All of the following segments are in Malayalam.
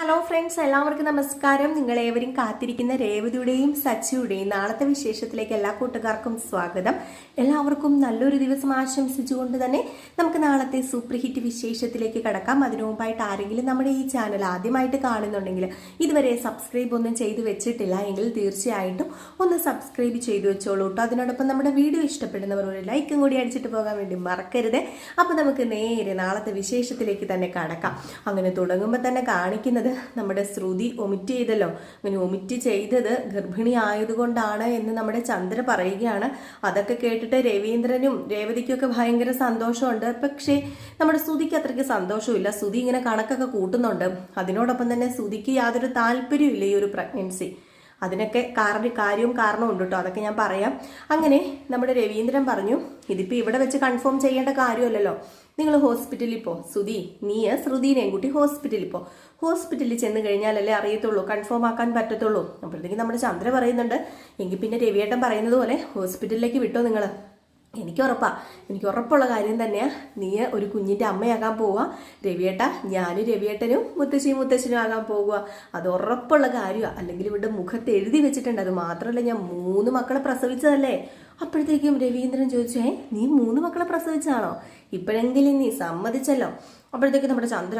ഹലോ ഫ്രണ്ട്സ്, എല്ലാവർക്കും നമസ്കാരം. നിങ്ങളേവരും കാത്തിരിക്കുന്ന രേവതിയുടെയും സച്ചിയുടെയും നാളത്തെ വിശേഷത്തിലേക്ക് എല്ലാ കൂട്ടുകാർക്കും സ്വാഗതം. എല്ലാവർക്കും നല്ലൊരു ദിവസം ആശംസിച്ചുകൊണ്ട് തന്നെ നമുക്ക് നാളത്തെ സൂപ്പർ ഹിറ്റ് വിശേഷത്തിലേക്ക് കടക്കാം. അതിനു മുമ്പായിട്ട് ആരെങ്കിലും നമ്മുടെ ഈ ചാനൽ ആദ്യമായിട്ട് കാണുന്നുണ്ടെങ്കിൽ ഇതുവരെ സബ്സ്ക്രൈബ് ഒന്നും ചെയ്തു വെച്ചിട്ടില്ല എങ്കിൽ തീർച്ചയായിട്ടും ഒന്ന് സബ്സ്ക്രൈബ് ചെയ്തു വെച്ചോളൂ കേട്ടോ. അതിനോടൊപ്പം നമ്മുടെ വീഡിയോ ഇഷ്ടപ്പെടുന്നവർ ഒരു ലൈക്കും കൂടി അടിച്ചിട്ട് പോകാൻ വേണ്ടി മറക്കരുത്. അപ്പോൾ നമുക്ക് നേരെ നാളത്തെ വിശേഷത്തിലേക്ക് തന്നെ കടക്കാം. അങ്ങനെ തുടങ്ങുമ്പോൾ തന്നെ കാണിക്കുന്നത് നമ്മുടെ ശ്രുതി ഒമിറ്റ് ചെയ്തല്ലോ. അങ്ങനെ ഒമിറ്റ് ചെയ്തത് ഗർഭിണി ആയതുകൊണ്ടാണ് എന്ന് നമ്മുടെ ചന്ദ്ര പറയുകയാണ്. അതൊക്കെ കേട്ടിട്ട് രവീന്ദ്രനും രേവതിക്കും ഒക്കെ ഭയങ്കര സന്തോഷമുണ്ട്. പക്ഷേ നമ്മുടെ ശ്രുതിക്ക് അത്രയ്ക്ക് സന്തോഷമില്ല. ശ്രുതി ഇങ്ങനെ കണക്കൊക്കെ കൂട്ടുന്നുണ്ട്. അതിനോടൊപ്പം തന്നെ ശ്രുതിക്ക് യാതൊരു താല്പര്യമില്ല ഈ ഒരു പ്രഗ്നൻസി. അതിനൊക്കെ കാര്യവും കാരണവും ഉണ്ട് കേട്ടോ. അതൊക്കെ ഞാൻ പറയാം. അങ്ങനെ നമ്മുടെ രവീന്ദ്രൻ പറഞ്ഞു, ഇതിപ്പോൾ ഇവിടെ വെച്ച് കൺഫേം ചെയ്യേണ്ട കാര്യമല്ലല്ലോ, നിങ്ങൾ ഹോസ്പിറ്റലിൽ പോ. ശ്രുതിനെയും കൂട്ടി ഹോസ്പിറ്റലിൽ പോ. ഹോസ്പിറ്റലിൽ ചെന്ന് കഴിഞ്ഞാലല്ലേ അറിയത്തുള്ളൂ, കൺഫേം ആക്കാൻ പറ്റത്തുള്ളൂ. അപ്പോഴത്തേക്കും നമ്മുടെ ചന്ദ്ര പറയുന്നുണ്ട്, എങ്കിൽ പിന്നെ രവിയേട്ടൻ പറയുന്നത് പോലെ ഹോസ്പിറ്റലിലേക്ക് വിട്ടോ നിങ്ങൾ. എനിക്ക് ഉറപ്പുള്ള കാര്യം തന്നെയാ, നീ ഒരു കുഞ്ഞിൻ്റെ അമ്മയാകാൻ പോവുക. രവിയേട്ട, ഞാനും രവിയേട്ടനും മുത്തശ്ശനും ആകാൻ പോകുക. അത് ഉറപ്പുള്ള കാര്യമാണ്. അല്ലെങ്കിൽ ഇവിടെ മുഖത്ത് എഴുതി വെച്ചിട്ടുണ്ട്. അത് മാത്രമല്ല, ഞാൻ 3 മക്കളെ പ്രസവിച്ചതല്ലേ. അപ്പോഴത്തേക്കും രവീന്ദ്രൻ ചോദിച്ചു, നീ 3 മക്കളെ പ്രസവിച്ചാണോ? ഇപ്പോഴെങ്കിലും നീ സമ്മതിച്ചല്ലോ. അപ്പോഴത്തേക്കും നമ്മുടെ ചന്ദ്ര,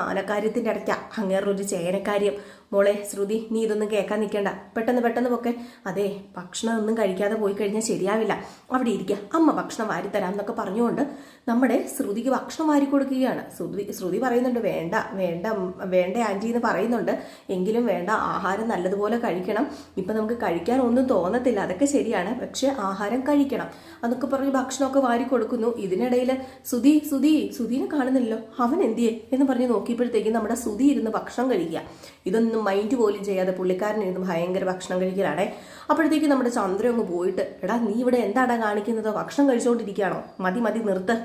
ആനക്കാര്യത്തിൻ്റെ ഇടയ്ക്ക അങ്ങേറൊരു ചേനക്കാര്യം. മോളെ ശ്രുതി, നീ ഇതൊന്നും കേൾക്കാൻ നിൽക്കേണ്ട, പെട്ടെന്ന് പൊക്കെ. അതെ, ഭക്ഷണം ഒന്നും കഴിക്കാതെ പോയി കഴിഞ്ഞാൽ ശരിയാവില്ല. അവിടെ ഇരിക്കുക, അമ്മ ഭക്ഷണം വാരിത്തരാം എന്നൊക്കെ പറഞ്ഞുകൊണ്ട് നമ്മുടെ ശ്രുതിക്ക് ഭക്ഷണം വാരി കൊടുക്കുകയാണ്. ശ്രുതി പറയുന്നുണ്ട്, വേണ്ട ആൻറ്റി എന്ന് പറയുന്നുണ്ട്. എങ്കിലും വേണ്ട, ആഹാരം നല്ലതുപോലെ കഴിക്കണം. ഇപ്പം നമുക്ക് കഴിക്കാൻ ഒന്നും തോന്നത്തില്ല, അതൊക്കെ ശരിയാണ്, പക്ഷെ ആഹാരം കഴിക്കണം അതൊക്കെ പറഞ്ഞ് ഭക്ഷണമൊക്കെ വാരി കൊടുക്കുന്നു. ഇതിനിടയിൽ സുധീനെ കാണുന്നില്ലല്ലോ, അവൻ എന്തിയെ എന്ന് പറഞ്ഞ് നോക്കിയപ്പോഴത്തേക്കും നമ്മുടെ ശ്രുതി ഇരുന്ന് ഭക്ഷണം കഴിക്കുക. ഇതൊന്നും മൈൻഡ് പോലും ചെയ്യാതെ പുള്ളിക്കാരനിരുന്ന് ഭയങ്കര ഭക്ഷണം കഴിക്കലാണേ. അപ്പോഴത്തേക്കും നമ്മുടെ ചന്ദ്ര അങ്ങ് പോയിട്ട്, എടാ നീ ഇവിടെ എന്താടാ കാണിക്കുന്നത്? ഭക്ഷണം കഴിച്ചുകൊണ്ടിരിക്കുകയാണോ? മതി നിർത്ത്,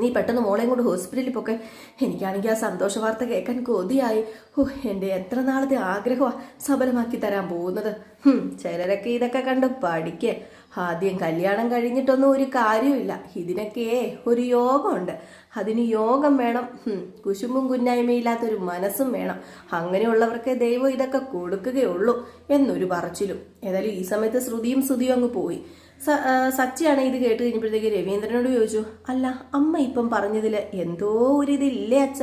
നീ പെട്ടെന്ന് മോളെയും കൊണ്ട് ഹോസ്പിറ്റലിൽ പോക്കെ. എനിക്കാണെങ്കിൽ ആ സന്തോഷ വാർത്ത കേൾക്കാൻ കൊതിയായി. എൻ്റെ എത്ര നാളത്തെ ആഗ്രഹമാണ് സഫലമാക്കി തരാൻ പോകുന്നത്. ചിലരൊക്കെ ഇതൊക്കെ കണ്ട് പഠിക്കേ. ആദ്യം കല്യാണം കഴിഞ്ഞിട്ടൊന്നും ഒരു കാര്യമില്ല. ഇതിനൊക്കെ ഒരു യോഗമുണ്ട്. അതിന് യോഗം വേണം, കുശുമ്പും കുന്നായ്മയില്ലാത്തൊരു മനസ്സും വേണം. അങ്ങനെയുള്ളവർക്ക് ദൈവം ഇതൊക്കെ കൊടുക്കുകയുള്ളൂ എന്നൊരു പറച്ചിലും. ഏതായാലും ഈ സമയത്ത് ശ്രുതിയും അങ്ങ് പോയി. സച്ചിയാണ് ഇത് കേട്ട് കഴിഞ്ഞപ്പോഴത്തേക്ക് രവീന്ദ്രനോട് ചോദിച്ചു, അല്ല അമ്മ ഇപ്പം പറഞ്ഞതിൽ എന്തോ ഒരു ഇതില്ലേ അച്ഛ?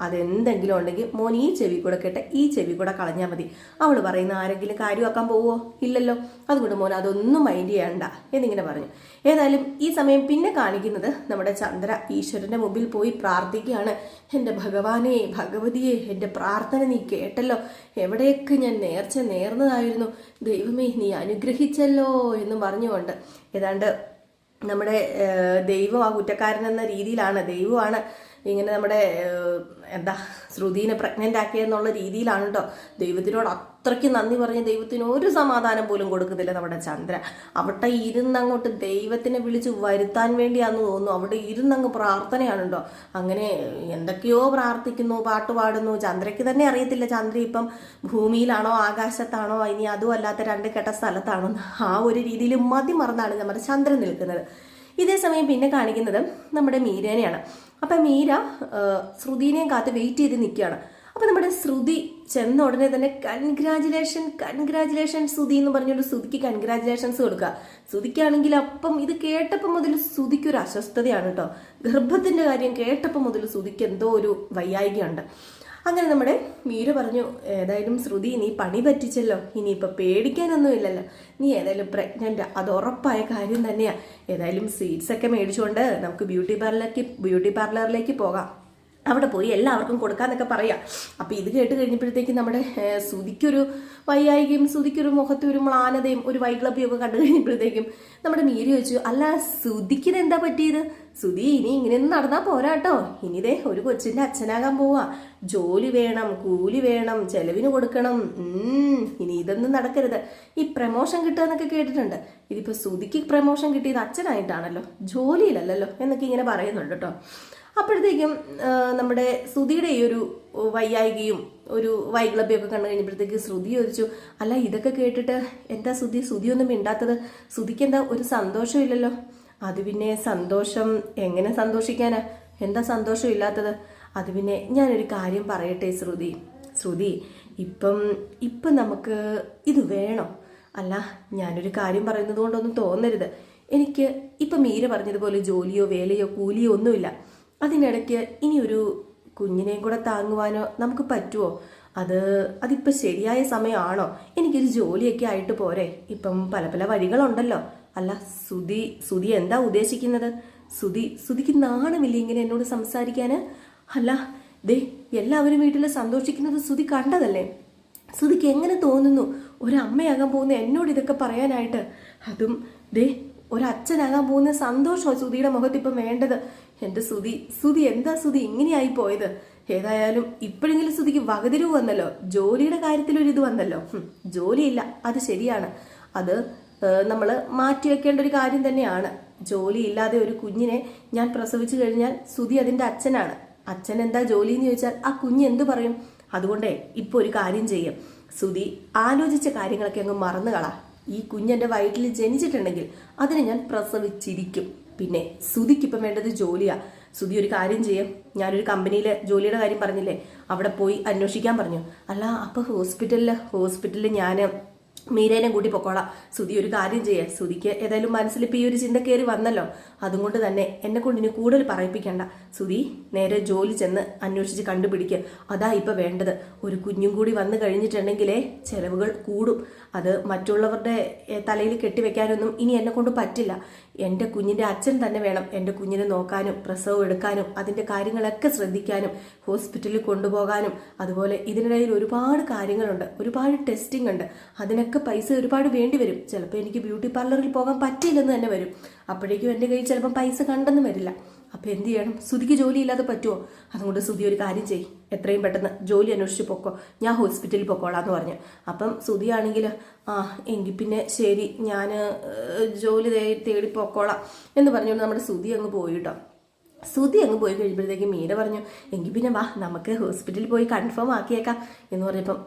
അതെന്തെങ്കിലും ഉണ്ടെങ്കിൽ മോൻ ഈ ചെവി കൂടെ കേട്ടെ, ഈ ചെവി കൂടെ കളഞ്ഞാൽ മതി. അവൾ പറയുന്ന ആരെങ്കിലും കാര്യമാക്കാൻ പോവോ? ഇല്ലല്ലോ. അതുകൊണ്ട് മോൻ അതൊന്നും മൈൻഡ് ചെയ്യണ്ട എന്നിങ്ങനെ പറഞ്ഞു. ഏതായാലും ഈ സമയം പിന്നെ കാണിക്കുന്നത് നമ്മുടെ ചന്ദ്ര ഈശ്വരന്റെ മുമ്പിൽ പോയി പ്രാർത്ഥിക്കുകയാണ്. എൻ്റെ ഭഗവാനെ, ഭഗവതിയെ, എൻ്റെ പ്രാർത്ഥന നീ കേട്ടല്ലോ. എവിടെയൊക്കെ ഞാൻ നേർന്നതായിരുന്നു, ദൈവമേ നീ അനുഗ്രഹിച്ചല്ലോ എന്നും പറഞ്ഞുകൊണ്ട് ഏതാണ്ട് നമ്മുടെ ദൈവം ആ കുറ്റക്കാരനെന്ന രീതിയിലാണ്, ദൈവമാണ് ഇങ്ങനെ നമ്മുടെ ശ്രുതിനെ പ്രഗ്നൻ്റ് ആക്കിയെന്നുള്ള രീതിയിലാണ് കേട്ടോ. ദൈവത്തിനോട് അത്രയ്ക്ക് നന്ദി പറഞ്ഞ് ദൈവത്തിന് ഒരു സമാധാനം പോലും കൊടുക്കുന്നില്ല നമ്മുടെ ചന്ദ്ര. അവിടെ ഇരുന്നങ്ങോട്ട് ദൈവത്തിനെ വിളിച്ച് വരുത്താൻ വേണ്ടിയാണെന്ന് തോന്നുന്നു. അവിടെ ഇരുന്നങ്ങ് പ്രാർത്ഥനയാണ് കേട്ടോ. അങ്ങനെ എന്തൊക്കെയോ പ്രാർത്ഥിക്കുന്നു, പാട്ട് പാടുന്നു. ചന്ദ്രയ്ക്ക് തന്നെ അറിയത്തില്ല ചന്ദ്ര ഇപ്പം ഭൂമിയിലാണോ ആകാശത്താണോ ഇനി അതും അല്ലാത്ത 2 കെട്ട സ്ഥലത്താണോ. ആ ഒരു രീതിയിൽ മറന്നാണ് നമ്മുടെ ചന്ദ്രൻ നിൽക്കുന്നത്. ഇതേ സമയം പിന്നെ കാണിക്കുന്നത് നമ്മുടെ മീരേനെയാണ്. അപ്പം മീര ശ്രുതിനെയും കാത്ത് വെയിറ്റ് ചെയ്ത് നിൽക്കുകയാണ്. അപ്പം നമ്മുടെ ശ്രുതി ചെന്ന ഉടനെ തന്നെ കൺഗ്രാജുലേഷൻ ശ്രുതി എന്ന് പറഞ്ഞുകൊണ്ട് ശ്രുതിക്ക് കൺഗ്രാജുലേഷൻസ് കൊടുക്കുക. ശ്രുതിക്കാണെങ്കിൽ അപ്പം ഇത് കേട്ടപ്പം മുതൽ ശ്രുതിക്കൊരു അസ്വസ്ഥതയാണ് കേട്ടോ. ഗർഭത്തിൻ്റെ കാര്യം കേട്ടപ്പം മുതൽ ശ്രുതിക്ക് എന്തോ ഒരു വയ്യായികയുണ്ട്. അങ്ങനെ നമ്മുടെ മീര പറഞ്ഞു, ഏതായാലും ശ്രുതി നീ പണി പറ്റിച്ചല്ലോ, ഇനിയിപ്പോൾ പേടിക്കാനൊന്നും ഇല്ലല്ലോ, നീ ഏതായാലും പ്രഗ്നൻ്റ്, അത് ഉറപ്പായ കാര്യം തന്നെയാണ്. ഏതായാലും സ്വീറ്റ്സ് ഒക്കെ മേടിച്ചുകൊണ്ട് നമുക്ക് ബ്യൂട്ടി പാർലറിലേക്ക് പോകാം, അവിടെ പോയി എല്ലാവർക്കും കൊടുക്കാന്നൊക്കെ പറയാം. അപ്പം ഇത് കേട്ട് കഴിഞ്ഞപ്പോഴത്തേക്കും നമ്മുടെ ശ്രുതിക്കൊരു വയ്യായികയും ശ്രുതിക്കൊരു മുഖത്ത് ഒരു മ്ലാനതയും ഒരു വൈഗ്ലഭ്യം ഒക്കെ കണ്ടു കഴിഞ്ഞപ്പോഴത്തേക്കും നമ്മുടെ മീര ചോദിച്ചു, അല്ല ശ്രുതിക്ക് ഇതെന്താ പറ്റിയത്? ശ്രുതി ഇനി ഇങ്ങനെയൊന്നും നടന്നാൽ പോരാട്ടോ. ഇനിതേ ഒരു കൊച്ചിൻ്റെ അച്ഛനാകാൻ പോവാ, ജോലി വേണം, കൂലി വേണം, ചെലവിന് കൊടുക്കണം. ഇനി ഇതൊന്നും നടക്കരുത്. ഈ പ്രമോഷൻ കിട്ടുക എന്നൊക്കെ കേട്ടിട്ടുണ്ട്. ഇതിപ്പോൾ ശ്രുതിക്ക് പ്രമോഷൻ കിട്ടിയത് അച്ഛനായിട്ടാണല്ലോ, ജോലിയിലല്ലല്ലോ എന്നൊക്കെ ഇങ്ങനെ പറയുന്നുണ്ട് കേട്ടോ. അപ്പോഴത്തേക്കും നമ്മുടെ ശ്രുതിയുടെ ഈ ഒരു വയ്യായികയും ഒരു വൈഗ്ലഭ്യമൊക്കെ കണ്ടു കഴിഞ്ഞപ്പോഴത്തേക്ക് ശ്രുതി ചോദിച്ചു, അല്ല ഇതൊക്കെ കേട്ടിട്ട് എന്താ ശ്രുതിയൊന്നും മിണ്ടാത്തത്? ശ്രുതിക്ക് എന്താ ഒരു സന്തോഷമില്ലല്ലോ? അത് പിന്നെ സന്തോഷം എങ്ങനെ സന്തോഷിക്കാനാ? എന്താ സന്തോഷം ഇല്ലാത്തത്? അത് പിന്നെ ഞാനൊരു കാര്യം പറയട്ടെ ശ്രുതി, ശ്രുതി, ഇപ്പം ഇപ്പം നമുക്ക് ഇത് വേണോ? അല്ല, ഞാനൊരു കാര്യം പറയുന്നത് കൊണ്ടൊന്നും തോന്നരുത്. എനിക്ക് ഇപ്പം മീര പറഞ്ഞതുപോലെ ജോലിയോ വേലയോ കൂലിയോ ഒന്നുമില്ല. അതിനിടയ്ക്ക് ഇനി ഒരു കുഞ്ഞിനെയും കൂടെ താങ്ങുവാനോ നമുക്ക് പറ്റുമോ? അതിപ്പോൾ ശരിയായ സമയമാണോ? എനിക്കൊരു ജോലിയൊക്കെ ആയിട്ട് പോരെ? ഇപ്പം പല പല വഴികളുണ്ടല്ലോ. അല്ല സുധി എന്താ ഉദ്ദേശിക്കുന്നത്? സുധിക്ക് നാണമില്ല ഇങ്ങനെ എന്നോട് സംസാരിക്കാന്? അല്ല, ദേ എല്ലാവരും വീട്ടിൽ സന്തോഷിക്കുന്നത് സുധി കണ്ടതല്ലേ? സുധിക്ക് എങ്ങനെ തോന്നുന്നു ഒരമ്മയാകാൻ പോകുന്ന എന്നോട് ഇതൊക്കെ പറയാനായിട്ട്? അതും ദേ ഒരച്ഛനാകാൻ പോകുന്ന സന്തോഷമോ സുധിയുടെ മുഖത്ത് ഇപ്പം വേണ്ടത്? എൻ്റെ സുധി എന്താ ഇങ്ങനെയായി പോയത്? ഏതായാലും ഇപ്പോഴെങ്കിലും സുധിക്ക് വകതിരിവ് വന്നല്ലോ, ജോലിയുടെ കാര്യത്തിലൊരിത് വന്നല്ലോ. ജോലിയില്ല, അത് ശരിയാണ്. അത് നമ്മൾ മാറ്റിവെക്കേണ്ട ഒരു കാര്യം തന്നെയാണ്. ജോലി ഇല്ലാതെ ഒരു കുഞ്ഞിനെ ഞാൻ പ്രസവിച്ചു കഴിഞ്ഞാൽ സുധി അതിൻ്റെ അച്ഛനാണ്. അച്ഛൻ എന്താ ജോലി എന്ന് ചോദിച്ചാൽ ആ കുഞ്ഞ് എന്തു പറയും? അതുകൊണ്ടേ ഇപ്പൊ ഒരു കാര്യം ചെയ്യും, സുധി ആലോചിച്ച കാര്യങ്ങളൊക്കെ അങ്ങ് മറന്നുകളാ. ഈ കുഞ്ഞെന്റെ വയറ്റിൽ ജനിച്ചിട്ടുണ്ടെങ്കിൽ അതിനെ ഞാൻ പ്രസവിച്ചിരിക്കും. പിന്നെ സുധിക്ക് ഇപ്പം വേണ്ടത് ജോലിയാ. സുധി ഒരു കാര്യം ചെയ്യും, ഞാനൊരു കമ്പനിയിൽ ജോലിയുടെ കാര്യം പറഞ്ഞില്ലേ, അവിടെ പോയി അന്വേഷിക്കാൻ പറഞ്ഞു. അല്ല, അപ്പൊ ഹോസ്പിറ്റലിൽ ഞാൻ മീരേനെ കൂട്ടി പൊക്കോളാം. സുധി ഒരു കാര്യം ചെയ്യാം, സുധിക്ക് ഏതായാലും മനസ്സിലിപ്പോൾ ഈ ഒരു ചിന്ത കയറി വന്നല്ലോ, അതുകൊണ്ട് തന്നെ എന്നെ കൊണ്ട് ഇനി കൂടുതൽ പറയിപ്പിക്കണ്ട. സുധി നേരെ ജോലി ചെന്ന് അന്വേഷിച്ച് കണ്ടുപിടിക്കുക. അതാ ഇപ്പം വേണ്ടത്. ഒരു കുഞ്ഞും കൂടി വന്നു കഴിഞ്ഞിട്ടുണ്ടെങ്കിലേ ചെലവുകൾ കൂടും. അത് മറ്റുള്ളവരുടെ തലയിൽ കെട്ടിവെക്കാനൊന്നും ഇനി എന്നെ കൊണ്ട് പറ്റില്ല. എൻ്റെ കുഞ്ഞിൻ്റെ അച്ഛൻ തന്നെ വേണം എൻ്റെ കുഞ്ഞിനെ നോക്കാനും പ്രസവം എടുക്കാനും അതിൻ്റെ കാര്യങ്ങളൊക്കെ ശ്രദ്ധിക്കാനും ഹോസ്പിറ്റലിൽ കൊണ്ടുപോകാനും. അതുപോലെ ഇതിനിടയിൽ ഒരുപാട് കാര്യങ്ങളുണ്ട്, ഒരുപാട് ടെസ്റ്റിംഗ് ഉണ്ട്. അതിനൊക്കെ പൈസ ഒരുപാട് വേണ്ടി വരും. ചിലപ്പോൾ എനിക്ക് ബ്യൂട്ടി പാർലറിൽ പോകാൻ പറ്റിയില്ലെന്ന് തന്നെ വരും. അപ്പോഴേക്കും എൻ്റെ കയ്യിൽ ചിലപ്പോൾ പൈസ കണ്ടെന്ന് വരില്ല. അപ്പം എന്ത് ചെയ്യണം? സുധിക്ക് ജോലി ഇല്ലാതെ പറ്റുമോ? അതുകൊണ്ട് സുധി ഒരു കാര്യം ചെയ്യും, എത്രയും പെട്ടെന്ന് ജോലി അന്വേഷിച്ച് പൊക്കോ, ഞാൻ ഹോസ്പിറ്റലിൽ പൊക്കോളാം എന്ന് പറഞ്ഞു. അപ്പം സുധി ആണെങ്കിൽ എങ്കിൽ പിന്നെ ശരി, ഞാൻ ജോലി തേടി പൊക്കോളാം എന്ന് പറഞ്ഞുകൊണ്ട് നമ്മുടെ സുധി അങ്ങ് പോയി കേട്ടോ. സുധി അങ്ങ് പോയി കഴിയുമ്പോഴത്തേക്ക് മീര പറഞ്ഞു, എങ്കിൽ പിന്നെ വാ നമുക്ക് ഹോസ്പിറ്റലിൽ പോയി കൺഫേം ആക്കിയേക്കാം എന്ന് പറഞ്ഞപ്പം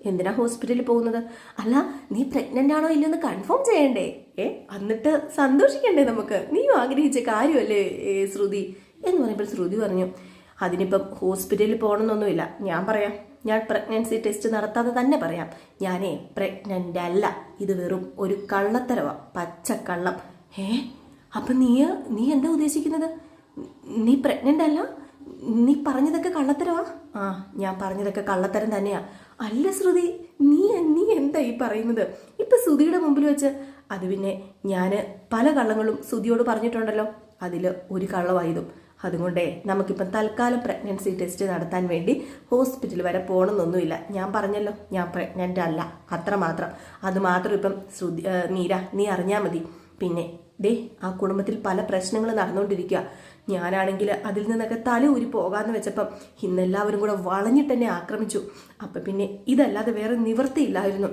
എന്തിനാ ഹോസ്പിറ്റലിൽ പോകുന്നത്? അല്ല, നീ പ്രഗ്നന്റ് ആണോ ഇല്ലെന്ന് കൺഫേം ചെയ്യണ്ടേ? എന്നിട്ട് സന്തോഷിക്കണ്ടേ നമുക്ക്? നീയും ആഗ്രഹിച്ച കാര്യമല്ലേ ശ്രുതി എന്ന് പറയുമ്പോൾ ശ്രുതി പറഞ്ഞു, അതിനിപ്പം ഹോസ്പിറ്റലിൽ പോകണമെന്നൊന്നുമില്ല. ഞാൻ പറയാം, ഞാൻ പ്രഗ്നൻസി ടെസ്റ്റ് നടത്താതെ തന്നെ പറയാം, ഞാനേ പ്രഗ്നന്റ് അല്ല. ഇത് വെറും ഒരു കള്ളത്തരവാ, പച്ചക്കള്ളം. അപ്പം നീ എന്താ ഉദ്ദേശിക്കുന്നത്? നീ പ്രഗ്നന്റ് അല്ല? നീ പറഞ്ഞതൊക്കെ കള്ളത്തരവാ? ഞാൻ പറഞ്ഞതൊക്കെ കള്ളത്തരം തന്നെയാ. അല്ല ശ്രുതി, നീ എന്താ ഈ പറയുന്നത്? ഇപ്പൊ ശ്രുതിയുടെ മുമ്പിൽ വെച്ച് അത് പിന്നെ ഞാൻ പല കള്ളങ്ങളും ശ്രുതിയോട് പറഞ്ഞിട്ടുണ്ടല്ലോ, അതിൽ ഒരു കള്ളമായതും. അതുകൊണ്ടേ നമുക്കിപ്പം തൽക്കാലം പ്രഗ്നൻസി ടെസ്റ്റ് നടത്താൻ വേണ്ടി ഹോസ്പിറ്റൽ വരെ പോകണമെന്നൊന്നുമില്ല. ഞാൻ പറഞ്ഞല്ലോ, ഞാൻ പ്രഗ്നന്റ് അല്ല, അത്രമാത്രം. അത് മാത്രം ഇപ്പം മീര നീ അറിഞ്ഞാൽ മതി. പിന്നെ ആ കുടുംബത്തിൽ പല പ്രശ്നങ്ങൾ നടന്നുകൊണ്ടിരിക്കുക. ഞാനാണെങ്കിൽ അതിൽ നിന്നൊക്കെ തല ഊരി പോകാമെന്ന് വെച്ചപ്പം ഇന്നെല്ലാവരും കൂടെ വളഞ്ഞിട്ട് എന്നെ ആക്രമിച്ചു. അപ്പം പിന്നെ ഇതല്ലാതെ വേറെ നിവൃത്തിയില്ലായിരുന്നു.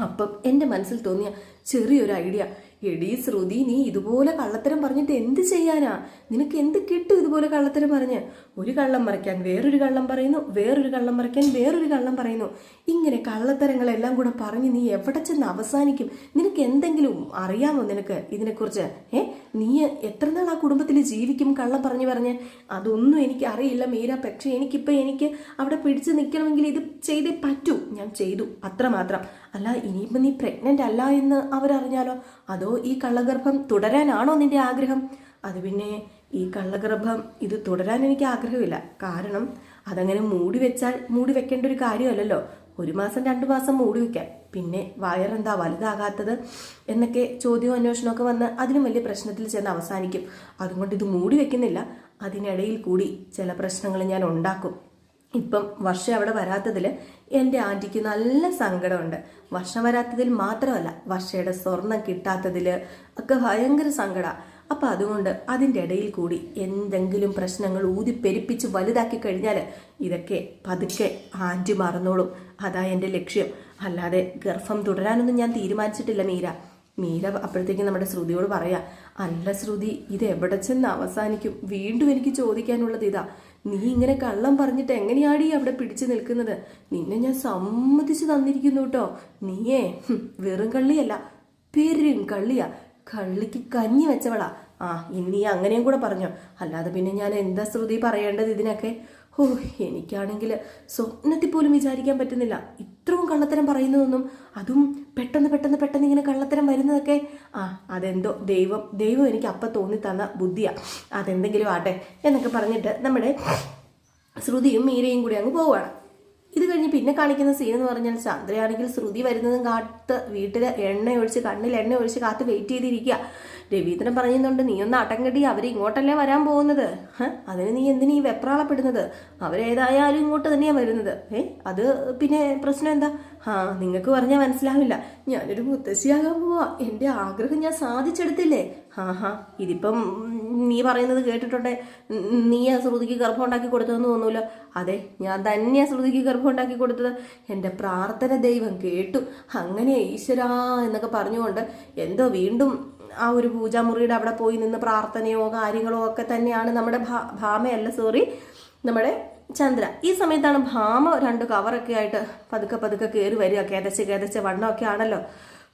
അപ്പം എൻ്റെ മനസ്സിൽ തോന്നിയ ചെറിയൊരു ഐഡിയ, എടീ ശ്രുതി, നീ ഇതുപോലെ കള്ളത്തരം പറഞ്ഞിട്ട് എന്ത് ചെയ്യാനാ? നിനക്ക് എന്ത് കിട്ടും ഇതുപോലെ കള്ളത്തരം പറഞ്ഞ്? ഒരു കള്ളം മറയ്ക്കാൻ വേറൊരു കള്ളം പറയുന്നു, വേറൊരു കള്ളം മറയ്ക്കാൻ വേറൊരു കള്ളം പറയുന്നു. ഇങ്ങനെ കള്ളത്തരങ്ങളെല്ലാം കൂടെ പറഞ്ഞ് നീ എവിടെ ചെന്ന് അവസാനിക്കും? നിനക്ക് എന്തെങ്കിലും അറിയാമോ നിനക്ക് ഇതിനെക്കുറിച്ച്? നീ എത്ര നാൾ ആ കുടുംബത്തിൽ ജീവിക്കും കള്ളം പറഞ്ഞ്? അതൊന്നും എനിക്ക് അറിയില്ല മീര. പക്ഷെ എനിക്ക് അവിടെ പിടിച്ച് നിൽക്കണമെങ്കിൽ ഇത് ചെയ്തേ പറ്റൂ. ഞാൻ ചെയ്തു, അത്രമാത്രം. അല്ല, ഇനിയിപ്പോൾ നീ പ്രഗ്നന്റ് അല്ല എന്ന് അവരറിഞ്ഞാലോ? അതോ ഈ കള്ളഗർഭം തുടരാനാണോ നിന്റെ ആഗ്രഹം? അത് പിന്നെ ഈ കള്ളഗർഭം ഇത് തുടരാൻ എനിക്ക് ആഗ്രഹമില്ല. കാരണം അതങ്ങനെ മൂടി വെക്കേണ്ട ഒരു കാര്യമല്ലല്ലോ. 1 മാസം 2 മാസം മൂടി വെക്കാൻ, പിന്നെ വയറെന്താ വലുതാകാത്തത് എന്നൊക്കെ ചോദ്യവും അന്വേഷണമൊക്കെ വന്ന് അതിനും വലിയ പ്രശ്നത്തിൽ ചെന്ന് അവസാനിക്കും. അതുകൊണ്ട് ഇത് മൂടി വെക്കുന്നില്ല. അതിനിടയിൽ കൂടി ചില പ്രശ്നങ്ങൾ ഞാൻ ഉണ്ടാക്കും. ഇപ്പം വർഷ അവിടെ വരാത്തതിൽ എൻ്റെ ആൻറ്റിക്ക് നല്ല സങ്കടമുണ്ട്. വർഷം വരാത്തതിൽ മാത്രമല്ല, വർഷയുടെ സ്വർണം കിട്ടാത്തതിൽ ഒക്കെ ഭയങ്കര സങ്കടമാണ്. അപ്പം അതുകൊണ്ട് അതിൻ്റെ ഇടയിൽ കൂടി എന്തെങ്കിലും പ്രശ്നങ്ങൾ ഊതിപ്പെരിപ്പിച്ച് വലുതാക്കി കഴിഞ്ഞാൽ ഇതൊക്കെ പതുക്കെ ആൻറ്റി മറന്നോളും. അതാ എൻ്റെ ലക്ഷ്യം. അല്ലാതെ ഗർഭം തുടരാനൊന്നും ഞാൻ തീരുമാനിച്ചിട്ടില്ല മീര അപ്പോഴത്തേക്കും നമ്മുടെ ശ്രുതിയോട് പറയാ, അല്ല ശ്രുതി, ഇത് എവിടെ ചെന്ന് അവസാനിക്കും? വീണ്ടും എനിക്ക് ചോദിക്കാനുള്ളത് ഇതാ, നീ ഇങ്ങനെ കള്ളം പറഞ്ഞിട്ട് എങ്ങനെയാടി അവിടെ പിടിച്ചു നിൽക്കുന്നത്? നിന്നെ ഞാൻ സമ്മതിച്ചു തന്നിരിക്കുന്നു കേട്ടോ. നീയേ വെറും കള്ളിയല്ല, പെരും കള്ളിയാ. കള്ളിക്ക് കഞ്ഞി വെച്ചവളാ. ഇനി നീ അങ്ങനെയും കൂടെ പറഞ്ഞോ, അല്ലാതെ പിന്നെ ഞാൻ എന്താ ശ്രുതി പറയേണ്ടത് ഇതിനൊക്കെ? ഓ, എനിക്കാണെങ്കിൽ സ്വപ്നത്തിൽ പോലും വിചാരിക്കാൻ പറ്റുന്നില്ല ഇത്രയും കള്ളത്തരം പറയുന്നതൊന്നും. അതും പെട്ടെന്ന് പെട്ടെന്ന് പെട്ടെന്ന് ഇങ്ങനെ കള്ളത്തരം വരുന്നതൊക്കെ. അതെന്തോ ദൈവം എനിക്ക് അപ്പം തോന്നി തന്ന ബുദ്ധിയാണ്, അതെന്തെങ്കിലും ആട്ടെ എന്നൊക്കെ പറഞ്ഞിട്ട് നമ്മുടെ ശ്രുതിയും മീരയും കൂടി അങ്ങ് പോവുകയാണ്. ഇത് കഴിഞ്ഞ് പിന്നെ കാണിക്കുന്ന സീൻ എന്ന് പറഞ്ഞാൽ ചന്ദ്രയാണെങ്കിൽ ശ്രുതി വരുന്നതും കാത്ത് വീട്ടിൽ കണ്ണിൽ എണ്ണ ഒഴിച്ച് കാത്ത് വെയിറ്റ് ചെയ്തിരിക്കുക. രവീന്ദ്രൻ പറയുന്നുണ്ട്, നീ ഒന്ന് അടങ്ങടി, അവർ ഇങ്ങോട്ടല്ലേ വരാൻ പോകുന്നത്, അതിന് നീ എന്തിനീ വെപ്രാളപ്പെടുന്നത്, അവരേതായാലും ഇങ്ങോട്ട് തന്നെയാണ് വരുന്നത്. അത് പിന്നെ പ്രശ്നം എന്താ? നിങ്ങൾക്ക് പറഞ്ഞാൽ മനസ്സിലാവില്ല, ഞാനൊരു മുത്തശ്ശിയാകാൻ പോവാ, എൻ്റെ ആഗ്രഹം ഞാൻ സാധിച്ചെടുത്തില്ലേ. ഇതിപ്പം നീ പറയുന്നത് കേട്ടിട്ടുണ്ടേ നീ ആ ശ്രുതിക്ക് ഗർഭം ഉണ്ടാക്കി കൊടുത്തതെന്ന് തോന്നൂല്ലോ. അതെ, ഞാൻ തന്നെയാ ശ്രുതിക്ക് ഗർഭം ഉണ്ടാക്കി കൊടുത്തത്. എൻ്റെ പ്രാർത്ഥന ദൈവം കേട്ടു. അങ്ങനെ ഈശ്വരാ എന്നൊക്കെ പറഞ്ഞുകൊണ്ട് എന്തോ വീണ്ടും ആ ഒരു പൂജാമുറിയുടെ അവിടെ പോയി നിന്ന് പ്രാർത്ഥനയോ കാര്യങ്ങളോ ഒക്കെ തന്നെയാണ് നമ്മുടെ നമ്മുടെ ചന്ദ്ര. ഈ സമയത്താണ് ഭാമ 2 കവറൊക്കെ ആയിട്ട് പതുക്കെ കയറി വരിക. കിതച്ച് വണ്ണമൊക്കെ ആണല്ലോ.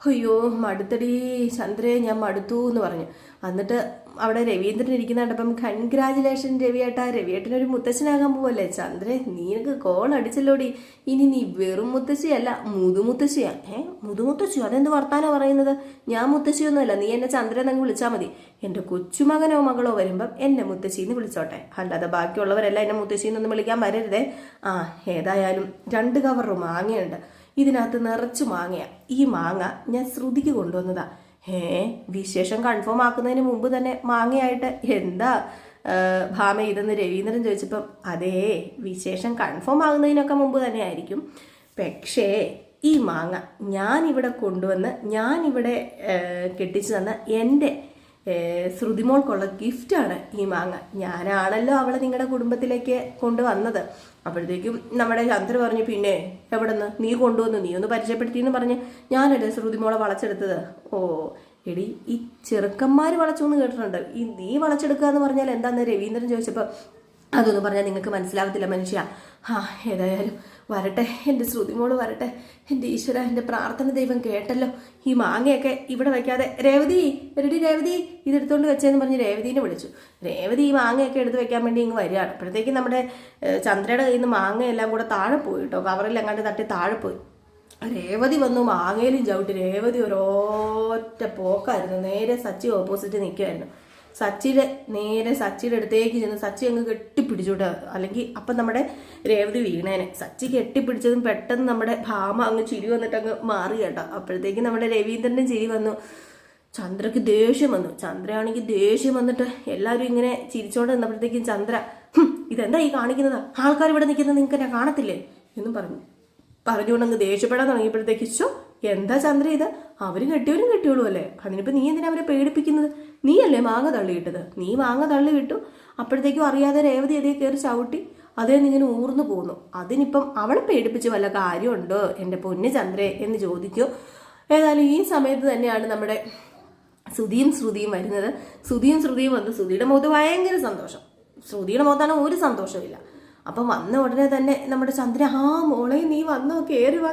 അയ്യോ മടുത്തടി ചന്ദ്രേ, ഞാൻ മടുത്തു എന്ന് പറഞ്ഞു. എന്നിട്ട് അവിടെ രവീന്ദ്രൻ ഇരിക്കുന്നുണ്ടപ്പം കൺഗ്രാജുലേഷൻ രവിയേട്ടനൊരു മുത്തശ്ശനാകാൻ പോവല്ലേ. ചന്ദ്രേ, നീനക്ക് കോൾ അടിച്ചല്ലോടി, ഇനി നീ വെറും മുത്തശ്ശിയല്ല മുതുമുത്തശ്ശിയാ. മുതുമുത്തശ്ശിയോ? അതെന്ത് വർത്താനോ പറയുന്നത്? ഞാൻ മുത്തശ്ശിയൊന്നുമല്ല, നീ എന്നെ ചന്ദ്രൻ അങ്ങ് വിളിച്ചാൽ മതി. എൻ്റെ കൊച്ചുമകനോ മകളോ വരുമ്പം എന്നെ മുത്തശ്ശിന്ന് വിളിച്ചോട്ടെ, അല്ലാതെ ബാക്കിയുള്ളവരെല്ലാം എന്നെ മുത്തശ്ശിന്നൊന്നും വിളിക്കാൻ വരരുതേ. ഏതായാലും 2 കവർ മാങ്ങയുണ്ട്, ഇതിനകത്ത് നിറച്ചു മാങ്ങയാ. ഈ മാങ്ങ ഞാൻ ശ്രുതിക്ക് കൊണ്ടുവന്നതാ. വിശേഷം കൺഫേം ആക്കുന്നതിന് മുമ്പ് തന്നെ മാങ്ങയായിട്ട് എന്താ ഭാമ ഇതെന്ന് രവീന്ദ്രൻ ചോദിച്ചപ്പം, അതേ വിശേഷം കൺഫേം ആകുന്നതിനൊക്കെ മുമ്പ് തന്നെ ആയിരിക്കും, പക്ഷേ ഈ മാങ്ങ ഞാനിവിടെ കൊണ്ടുവന്ന് ഞാനിവിടെ കെട്ടിച്ചു തന്ന എൻ്റെ ശ്രുതിമോൾക്കുള്ള ഗിഫ്റ്റാണ് ഈ മാങ്ങ. ഞാനാണല്ലോ അവളെ നിങ്ങളുടെ കുടുംബത്തിലേക്ക് കൊണ്ടുവന്നത്. അപ്പോഴത്തേക്കും നമ്മുടെ ചന്ദ്ര പറഞ്ഞു, പിന്നെ എവിടെ നിന്ന് നീ കൊണ്ടുവന്നു, നീ ഒന്ന് പരിചയപ്പെടുത്തിയെന്ന് പറഞ്ഞ് ഞാനല്ലേ ശ്രുതിമോളെ വളച്ചെടുത്തത്. ഓ എടി, ഈ ചെറുക്കന്മാർ വളച്ചു എന്ന് കേട്ടിട്ടുണ്ട്, ഈ നീ വളച്ചെടുക്കുക എന്ന് പറഞ്ഞാൽ എന്താന്ന് രവീന്ദ്രൻ ചോദിച്ചപ്പോൾ, അതൊന്നും പറഞ്ഞാൽ നിങ്ങൾക്ക് മനസ്സിലാവത്തില്ല മനുഷ്യ. ഏതായാലും വരട്ടെ, എൻ്റെ ശ്രുതിമോള് വരട്ടെ. എൻ്റെ ഈശ്വര, എൻ്റെ പ്രാർത്ഥന ദൈവം കേട്ടല്ലോ. ഈ മാങ്ങയൊക്കെ ഇവിടെ വയ്ക്കാതെ രേവതി ഇതെടുത്തോണ്ട് വെച്ചതെന്ന് പറഞ്ഞ് രേവതിനെ വിളിച്ചു. രേവതി ഈ മാങ്ങയൊക്കെ എടുത്ത് വെക്കാൻ വേണ്ടി ഇങ്ങ് വരികയാണ്. അപ്പോഴത്തേക്കും നമ്മുടെ ചന്ദ്രയുടെ കയ്യിൽ നിന്ന് മാങ്ങയെല്ലാം കൂടെ താഴെ പോയി കേട്ടോ, കവറിൽ അങ്ങോട്ട് തട്ടി താഴെ പോയി. രേവതി വന്നു മാങ്ങയിലും ചവിട്ടി. രേവതി ഒരൊറ്റ പോക്കായിരുന്നു, നേരെ സച്ചി ഓപ്പോസിറ്റ് നിൽക്കുമായിരുന്നു. സച്ചിയുടെ അടുത്തേക്ക് ചെന്ന് സച്ചി അങ്ങ് കെട്ടിപ്പിടിച്ചോട്ടെ, അല്ലെങ്കിൽ അപ്പം നമ്മുടെ രേവതി വീണേനെ. സച്ചി കെട്ടിപ്പിടിച്ചതും പെട്ടെന്ന് നമ്മുടെ ഭാമ അങ്ങ് ചിരി വന്നിട്ട് അങ്ങ് മാറി കേട്ടോ. അപ്പോഴത്തേക്കും നമ്മുടെ രവീന്ദ്രൻ്റെ ചിരി വന്നു. ചന്ദ്രക്ക് ദേഷ്യം വന്നു. ചന്ദ്രയാണെങ്കിൽ ദേഷ്യം വന്നിട്ട് എല്ലാവരും ഇങ്ങനെ ചിരിച്ചോണ്ട് നിന്നപ്പോഴത്തേക്കും ചന്ദ്ര, ഇതെന്താ ഈ കാണിക്കുന്നത്, ആൾക്കാർ ഇവിടെ നിൽക്കുന്നത് നിങ്ങൾക്ക് എന്നെ കാണത്തില്ലേ എന്നും പറഞ്ഞുകൊണ്ട് അങ്ങ് ദേഷ്യപ്പെടാൻ തുടങ്ങിയപ്പോഴത്തേക്ക്, എന്താ ചന്ദ്ര ഇത്, അവര് കെട്ടിയോളും അല്ലേ, അതിനിപ്പോൾ നീ എന്തിനാ അവരെ പേടിപ്പിക്കുന്നത്, നീയല്ലേ മാങ്ങ തള്ളിയിട്ടത്, നീ മാങ്ങ തള്ളിവിട്ടു. അപ്പോഴത്തേക്കും അറിയാതെ രേവതി അതേ കയറി ചവിട്ടി, അതേ ഇങ്ങനെ ഊർന്നു പോന്നു. അതിനിപ്പം അവളെ പേടിപ്പിച്ച് വല്ല കാര്യമുണ്ടോ എൻ്റെ പൊന്നു ചന്ദ്രേ എന്ന് ചോദിക്കൂ. ഏതായാലും ഈ സമയത്ത് തന്നെയാണ് നമ്മുടെ ശ്രുതിയും വരുന്നത്. ശ്രുതിയും വന്ന് ശ്രുതിയുടെ മുഖത്ത് ഭയങ്കര സന്തോഷം. ശ്രുതിയുടെ മുഖത്താണ് ഒരു സന്തോഷമില്ല. അപ്പം വന്ന ഉടനെ തന്നെ നമ്മുടെ ചന്ദ്ര, മോളെ നീ വന്നോ, കയറി വാ.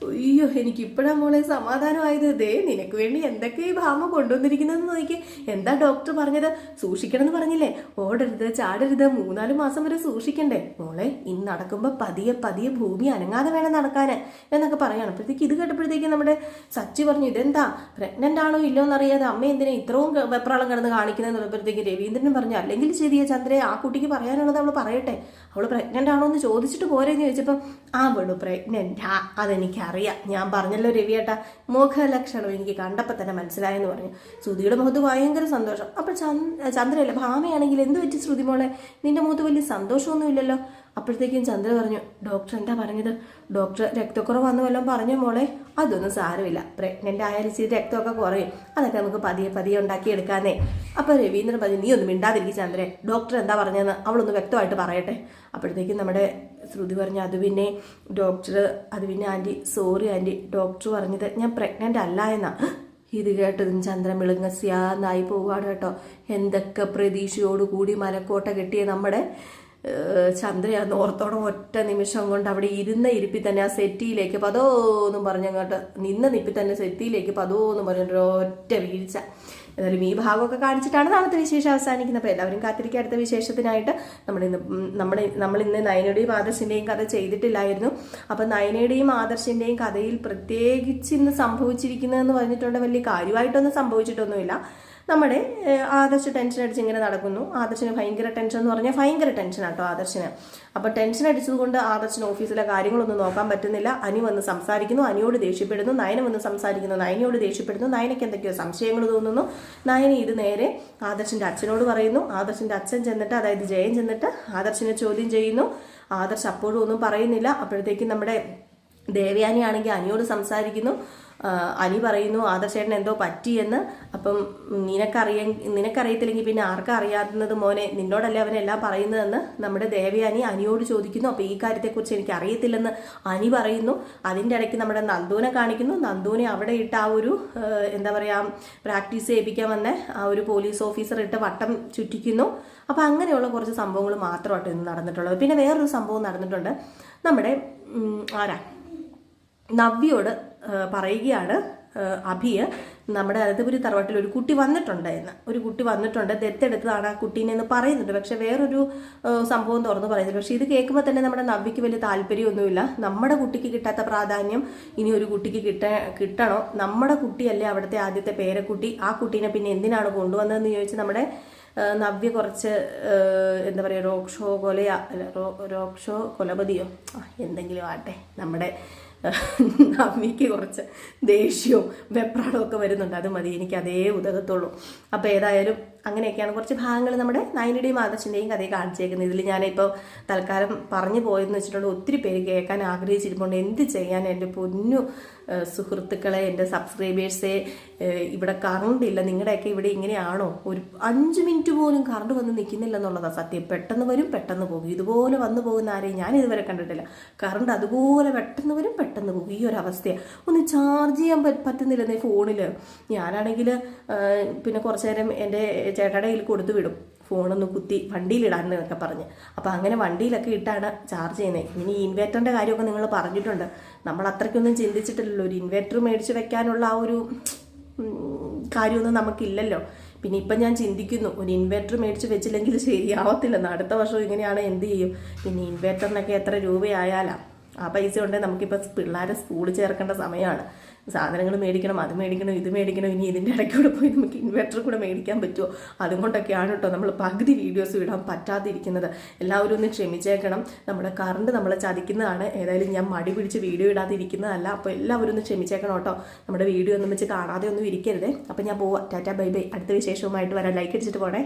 അയ്യോ, എനിക്കിപ്പോഴാ മോളെ സമാധാനമായത്. ദേ നിനക്ക് വേണ്ടി എന്തൊക്കെ ഈ ഭാമ കൊണ്ടുവന്നിരിക്കുന്നതെന്ന് നോക്കി. എന്താ ഡോക്ടർ പറഞ്ഞത്, സൂക്ഷിക്കണം എന്ന് പറഞ്ഞില്ലേ, ഓടരുത് ചാടരുത്, 3-4 മാസം വരെ സൂക്ഷിക്കണ്ടേ മോളെ, ഇന്ന് നടക്കുമ്പോൾ പതിയെ ഭൂമി അനങ്ങാതെ വേണം നടക്കാൻ എന്നൊക്കെ പറയണം. അപ്പോഴത്തേക്ക് ഇത് കേട്ടപ്പോഴത്തേക്കും നമ്മുടെ സച്ചി പറഞ്ഞു, ഇതെന്താ പ്രഗ്നന്റ് ആണോ ഇല്ലോ എന്നറിയാതെ അമ്മ എന്തിനാ ഇത്രയും വെപ്രാളം കിടന്ന് കാണിക്കുന്നതെന്ന് പറഞ്ഞപ്പോഴത്തേക്ക് രവീന്ദ്രനും പറഞ്ഞു, അല്ലെങ്കിൽ ശരിയാ ചന്ദ്രയെ, ആ കുട്ടിക്ക് പറയാനുള്ളത് അവൾ പറയട്ടെ, അവള് പ്രഗ്നന്റ് ആണോ എന്ന് ചോദിച്ചിട്ട് പോരെന്ന് ചോദിച്ചപ്പം, അവള് പ്രഗ്നന്റാ, അതെനിക്കറിയാം, ഞാൻ പറഞ്ഞല്ലോ രവിയേട്ട, മുഖലക്ഷണം എനിക്ക് കണ്ടപ്പോൾ തന്നെ മനസ്സിലായെന്ന് പറഞ്ഞു. ശ്രുതിയുടെ മുഖത്ത് ഭയങ്കര സന്തോഷം. അപ്പോൾ ചന്ദ്രയല്ല ഭാമയാണെങ്കിൽ എന്ത് പറ്റി ശ്രുതി മോളെ, നിന്റെ മുഖത്ത് വലിയ സന്തോഷമൊന്നുമില്ലല്ലോ. അപ്പോഴത്തേക്കും ചന്ദ്ര പറഞ്ഞു, ഡോക്ടർ എന്താ പറഞ്ഞത്, ഡോക്ടർ രക്തക്കുറവ് വന്നു വല്ലതും പറഞ്ഞോ മോളെ, അതൊന്നും സാരമില്ല, പ്രഗ്നന്റ് ആയാലും ഇച്ചിരി രക്തമൊക്കെ കുറയും, അതൊക്കെ നമുക്ക് പതിയെ ഉണ്ടാക്കിയെടുക്കാന്നേ. അപ്പോൾ രവീന്ദ്രൻ പറഞ്ഞു, നീ ഒന്നും മിണ്ടാതിരിക്കും ചന്ദ്രേ, ഡോക്ടർ എന്താ പറഞ്ഞതെന്ന് അവളൊന്ന് വ്യക്തമായിട്ട് പറയട്ടെ. അപ്പോഴത്തേക്കും നമ്മുടെ ശ്രുതി പറഞ്ഞു, അത് പിന്നെ ആൻറ്റി സോറി ആൻറ്റി, ഡോക്ടർ പറഞ്ഞത് ഞാൻ പ്രഗ്നന്റ് അല്ല എന്നാ. ഇത് കേട്ടതും ചന്ദ്രൻ മിളുങ്ങസ്യാന്നായി പോവാണ് കേട്ടോ. എന്തൊക്കെ പ്രതീക്ഷയോടുകൂടി മലക്കോട്ട കെട്ടിയ നമ്മുടെ ചന്ദ്രയാന്ന് ഓർത്തോളം ഒറ്റ നിമിഷം കൊണ്ട് അവിടെ ഇരുന്ന ഇരിപ്പിൽ തന്നെ ആ സെറ്റിയിലേക്ക് പതോന്നും പറഞ്ഞങ്ങോട്ട് നിന്ന നിപ്പിൽ തന്നെ സെറ്റിയിലേക്ക് പതോന്നും പറഞ്ഞിട്ട് ഒറ്റ വീഴ്ച. ഏതായാലും ഈ ഭാഗമൊക്കെ കാണിച്ചിട്ടാണ് നാളത്തെ വിശേഷം അവസാനിക്കുന്നത്. അപ്പോൾ എല്ലാവരും കാത്തിരിക്കുക അടുത്ത വിശേഷത്തിനായിട്ട്. നമ്മൾ ഇന്ന് നയനയുടെയും ആദർശിൻ്റെയും കഥ ചെയ്തിട്ടില്ലായിരുന്നു. അപ്പം നയനയുടെയും ആദർശിൻ്റെയും കഥയിൽ പ്രത്യേകിച്ച് ഇന്ന് സംഭവിച്ചിരിക്കുന്നതെന്ന് പറഞ്ഞിട്ടുണ്ട് വലിയ കാര്യമായിട്ടൊന്നും സംഭവിച്ചിട്ടൊന്നുമില്ല. നമ്മുടെ ആദർശ് ടെൻഷൻ അടിച്ച് ഇങ്ങനെ നടക്കുന്നു. ആദർശിന് ഭയങ്കര ടെൻഷൻ എന്ന് പറഞ്ഞാൽ ഭയങ്കര ടെൻഷനാട്ടോ ആദർശിന്. അപ്പോൾ ടെൻഷൻ അടിച്ചതുകൊണ്ട് ആദർശിന് ഓഫീസിലെ കാര്യങ്ങളൊന്നും നോക്കാൻ പറ്റുന്നില്ല. അനി വന്ന് സംസാരിക്കുന്നു, അനിയോട് ദേഷ്യപ്പെടുന്നു. നയന വന്ന് സംസാരിക്കുന്നു, നയനയോട് ദേഷ്യപ്പെടുന്നു. നയനയ്ക്ക് എന്തൊക്കെയോ സംശയങ്ങൾ തോന്നുന്നു. നയന ഇത് നേരെ ആദർശിൻ്റെ അച്ഛനോട് പറയുന്നു. ആദർശിൻ്റെ അച്ഛൻ ചെന്നിട്ട്, അതായത് ജയൻ ചെന്നിട്ട് ആദർശിനെ ചോദ്യം ചെയ്യുന്നു. ആദർശ് അപ്പോഴും ഒന്നും പറയുന്നില്ല. അപ്പോഴത്തേക്കും നമ്മുടെ ദേവയാനി ആണെങ്കിൽ അനിയോട് സംസാരിക്കുന്നു. അനി പറയുന്നു ആദർശേട്ടൻ എന്തോ പറ്റിയെന്ന്. അപ്പം നിനക്കറിയത്തില്ലെങ്കിൽ പിന്നെ ആർക്കും അറിയാവുന്നത് മോനെ, നിന്നോടല്ലേ അവനെല്ലാം പറയുന്നതെന്ന് നമ്മുടെ ദേവയാനി അനിയോട് ചോദിക്കുന്നു. അപ്പോൾ ഈ കാര്യത്തെക്കുറിച്ച് എനിക്ക് അറിയത്തില്ലെന്ന് അനി പറയുന്നു. അതിൻ്റെ ഇടയ്ക്ക് നമ്മുടെ നന്ദുവിനെ കാണിക്കുന്നു. നന്ദുവിനെ അവിടെ ഇട്ട് ആ ഒരു എന്താ പറയുക പ്രാക്ടീസ് ചെയ്യിപ്പിക്കാൻ വന്ന ആ ഒരു പോലീസ് ഓഫീസർ ഇട്ട് വട്ടം ചുറ്റിക്കുന്നു. അപ്പോൾ അങ്ങനെയുള്ള കുറച്ച് സംഭവങ്ങൾ മാത്രമായിട്ട് ഇന്ന് നടന്നിട്ടുള്ളത്. പിന്നെ വേറൊരു സംഭവം നടന്നിട്ടുണ്ട്. നമ്മുടെ നവ്യയോട് പറയുകയാണ് അഭിയെ, നമ്മുടെ അനന്തപുരി തറവാട്ടിൽ ഒരു കുട്ടി വന്നിട്ടുണ്ട്, ദത്തെടുത്തതാണ് ആ കുട്ടീനെ എന്ന് പറയുന്നുണ്ട്. പക്ഷെ വേറൊരു സംഭവം തുറന്ന് പറയുന്നുണ്ട്. പക്ഷെ ഇത് കേൾക്കുമ്പോൾ തന്നെ നമ്മുടെ നവ്യയ്ക്ക് വലിയ താല്പര്യമൊന്നുമില്ല. നമ്മുടെ കുട്ടിക്ക് കിട്ടാത്ത പ്രാധാന്യം ഇനി ഒരു കുട്ടിക്ക് കിട്ടണോ? നമ്മുടെ കുട്ടിയല്ലേ അവിടുത്തെ ആദ്യത്തെ പേരക്കുട്ടി, ആ കുട്ടീനെ പിന്നെ എന്തിനാണ് കൊണ്ടുവന്നതെന്ന് ചോദിച്ച് നമ്മുടെ നവ്യ കുറച്ച് എന്താ പറയുക രോക്ഷോ കൊലപതിയോ എന്തെങ്കിലും ആട്ടെ, നമ്മുടെ നവ്യയ്ക്ക് കുറച്ച് ദേഷ്യവും വെപ്രാടവും ഒക്കെ വരുന്നുണ്ട്. അത് മതി, എനിക്ക് അതേ ഉതകത്തുള്ളൂ. അപ്പോൾ ഏതായാലും അങ്ങനെയൊക്കെയാണ് കുറച്ച് ഭാഗങ്ങൾ നമ്മുടെ നയനയുടെയും ആദർശിൻ്റെയും കഥയെ കാണിച്ചേക്കുന്നത്. ഇതിൽ ഞാനിപ്പോൾ തൽക്കാലം പറഞ്ഞു പോയെന്ന് വെച്ചിട്ടുണ്ട്. ഒത്തിരി പേര് കേൾക്കാൻ ആഗ്രഹിച്ചിരിപ്പുണ്ട്. എന്ത് ചെയ്യാൻ എൻ്റെ പൊന്നു സുഹൃത്തുക്കളെ, എൻ്റെ സബ്സ്ക്രൈബേഴ്സെ, ഇവിടെ കറണ്ട് ഇല്ല. നിങ്ങളുടെയൊക്കെ ഇവിടെ ഇങ്ങനെയാണോ? ഒരു 5 മിനിറ്റ് പോലും കറണ്ട് വന്ന് നിൽക്കുന്നില്ല എന്നുള്ളതാണ് സത്യം. പെട്ടെന്ന് വരും, പെട്ടെന്ന് പോകും. ഇതുപോലെ വന്നു പോകുന്ന ആരെയും ഞാൻ ഇതുവരെ കണ്ടിട്ടില്ല. കറണ്ട് അതുപോലെ പെട്ടെന്ന് വരും, പെട്ടെന്ന് പോകും. ഈ ഒരു അവസ്ഥയാണ്. ഒന്ന് ചാർജ് ചെയ്യാൻ പറ്റുന്നില്ലെന്നേ ഫോണിൽ. ഞാനാണെങ്കിൽ പിന്നെ കുറച്ച് നേരം എൻ്റെ ചേട്ടയുടെ കയ്യിൽ കൊടുത്തു വിടും, ഫോണൊന്ന് കുത്തി വണ്ടിയിലിടാനെന്നൊക്കെ പറഞ്ഞ്. അപ്പോൾ അങ്ങനെ വണ്ടിയിലൊക്കെ ഇട്ടാണ് ചാർജ് ചെയ്യുന്നത്. ഇനി ഇൻവേർട്ടറിൻ്റെ കാര്യമൊക്കെ നിങ്ങൾ പറഞ്ഞിട്ടുണ്ട്. നമ്മൾ അത്രയ്ക്കൊന്നും ചിന്തിച്ചിട്ടില്ലല്ലോ. ഒരു ഇൻവേർട്ടർ മേടിച്ച് വെക്കാനുള്ള ആ ഒരു കാര്യമൊന്നും നമുക്കില്ലല്ലോ. പിന്നെ ഇപ്പം ഞാൻ ചിന്തിക്കുന്നു, ഒരു ഇൻവേർട്ടർ മേടിച്ച് വെച്ചില്ലെങ്കിൽ ശരിയാവത്തില്ലെന്ന്. അടുത്ത വർഷം ഇങ്ങനെയാണ് എന്ത് ചെയ്യും? പിന്നെ ഇൻവേർട്ടറിനൊക്കെ എത്ര രൂപയായാലാണ്? ആ പൈസ ഉണ്ടെങ്കിൽ നമുക്കിപ്പോൾ പിള്ളേരെ സ്കൂളിൽ ചേർക്കേണ്ട സമയമാണ്. സാധനങ്ങൾ മേടിക്കണം, അത് മേടിക്കണം, ഇത് മേടിക്കണം. ഇനി ഇതിൻ്റെ ഇടയ്ക്കൂടെ പോയി നമുക്ക് ഇൻവെർട്ടർ കൂടെ മേടിക്കാൻ പറ്റുമോ? അതുകൊണ്ടൊക്കെയാണ് കേട്ടോ നമ്മൾ പകുതി വീഡിയോസ് ഇടാൻ പറ്റാതിരിക്കുന്നത്. എല്ലാവരും ഒന്ന് ക്ഷമിച്ചേക്കണം. നമ്മുടെ കറണ്ട് നമ്മളെ ചതിക്കുന്നതാണ്. ഏതായാലും ഞാൻ മടി പിടിച്ച് വീഡിയോ ഇടാതിരിക്കുന്നതല്ല. അപ്പോൾ എല്ലാവരും ഒന്ന് ക്ഷമിച്ചേക്കണം കേട്ടോ. നമ്മുടെ വീഡിയോ ഒന്നും വെച്ച് കാണാതെ ഒന്നും ഇരിക്കരുതേ. അപ്പോൾ ഞാൻ പോവാം. Tata bye bye. അടുത്ത വിശേഷവുമായിട്ട് വരാം. ലൈക്ക് അടിച്ചിട്ട് പോണേ.